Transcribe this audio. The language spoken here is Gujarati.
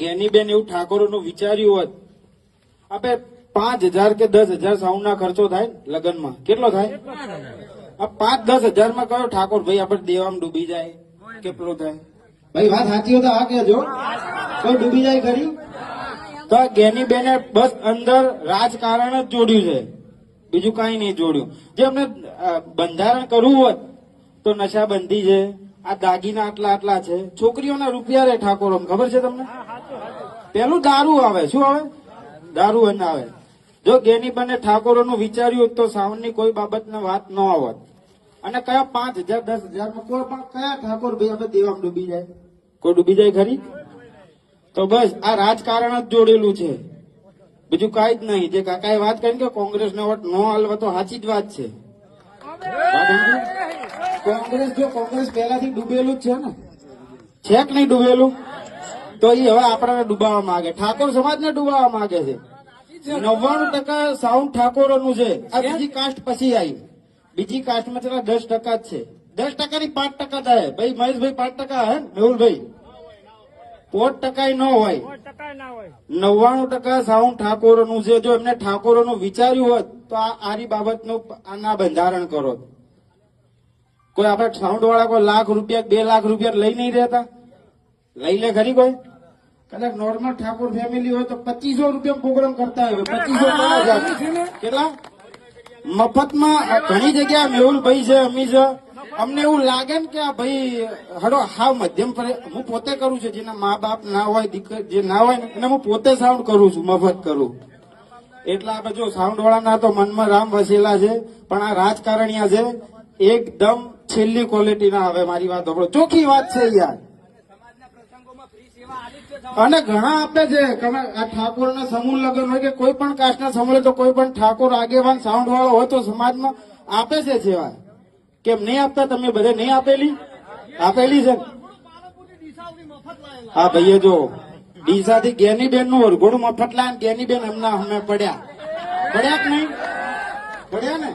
જ્ઞાનીબેન એવું ઠાકોરોનું વિચાર્યું હોત, આપણે 5,000 કે 10,000 સાઉન્ડ ના ખર્ચો થાય લગ્નમાં, કેટલો થાય? આ 5-10 હજારમાં કયો ઠાકોર ભાઈ આપણે દેવામાં ડૂબી જાય કે પેલો થાય? ભાઈ વાત સાચી હોય તો આ કહેજો, કોઈ ડૂબી જાય ખરી? તો આ જ્ઞાનીબેને બસ અંદર રાજકારણ જ જોડ્યું છે, બીજું કઈ નહીં જોડ્યું. જે અમને બંધારણ કરવું હોત તો નશાબંધી છે, આ દાગીના આટલા આટલા છે, છોકરીઓના રૂપિયા રે ઠાકોરો, ખબર છે તમને? પેલું દારૂ આવે, શું આવે? દારૂ એને આવે. જો જ્ઞાનીબેને ઠાકોરોનું વિચાર્યું તો સાવનની કોઈ બાબતની વાત ન આવત. અને કયા 5,000 10,000માં કોઈ પણ કયા ઠાકોર ભાઈ આપણે દેવામાં ડૂબી જાય? કોઈ ડૂબી જાય ખરી? તો બસ આ રાજકારણ જ જોડેલું છે, બીજું કઈ જ નહીં. જે કાકાએ વાત કરી કે કોંગ્રેસને વોટ ન હાલવા, તો સાચી જ વાત છે. કોંગ્રેસ પહેલાથી ડૂબેલું જ છે ને, છે કે નહીં ડૂબેલું? તો એ હવે આપણને ડૂબાવવા માંગે, ઠાકોર સમાજને ડૂબાવવા માંગે છે. 99% સાઉન્ડ ઠાકોરોનું છે. આ બીજી કાસ્ટ પછી આવી, બીજી કાસ્ટમાં ચલા 10% જ છે. 10% ની 5% થાય. ભાઈ મહેશભાઈ 5% હે, મેહુલભાઈ 5% ન હોય, 99% સાઉન્ડ ઠાકોરોનું છે. જો એમને ઠાકોરોનું વિચાર્યું હોત તો આરી બાબતનું આના બંધારણ કરો. કોઈ આપણે સાઉન્ડ વાળા કોઈ લાખ રૂપિયા 2 લાખ રૂપિયા લઈ નહીં રહેતા? લઈ લે ખરી કોઈ? કદાચ નોર્મલ ઠાકોર ફેમિલી હોય તો 2500 રૂપિયા પ્રોગ્રામ કરતા હોય. 2500 કેટલા મફતમાં ઘણી જગ્યા મેહુલભાઈ છે, અમી છે. અમને એવું લાગે ને કે આ ભાઈ હડો હાવ મધ્યમ, હું પોતે કરું છું, જેના મા બાપ ના હોય, દીકરી જે ના હોય ને એને હું પોતે સાઉન્ડ કરું છું, મફત કરું. એટલે આપણે જો સાઉન્ડ વાળાના તો મનમાં રામ વસેલા છે, પણ આ રાજકારણીયા છે એકદમ છેલ્લી ક્વોલિટીના. હવે મારી વાત સાંભળો, ચોખ્ખી વાત છે યાર. અને ઘણા આપે છે, આ ઠાકોરના સમૂહ લગ્ન હોય કે કોઈ પણ કાસ્ટના સમૂહ તો કોઈ પણ ઠાકોર આગેવાન સાઉન્ડ વાળો હોય તો સમાજમાં આપે છે સેવા. કેમ નહીં આપતા? તમે બધે નહીં આપેલી? આપેલી છે. હા ભાઈએ જો ડીસાથી જ્ઞાનીબેન નું વરઘોડું મફત લાયા, જ્ઞાનીબેન એમના અમે પડ્યા કે નહીં? પડ્યા ને?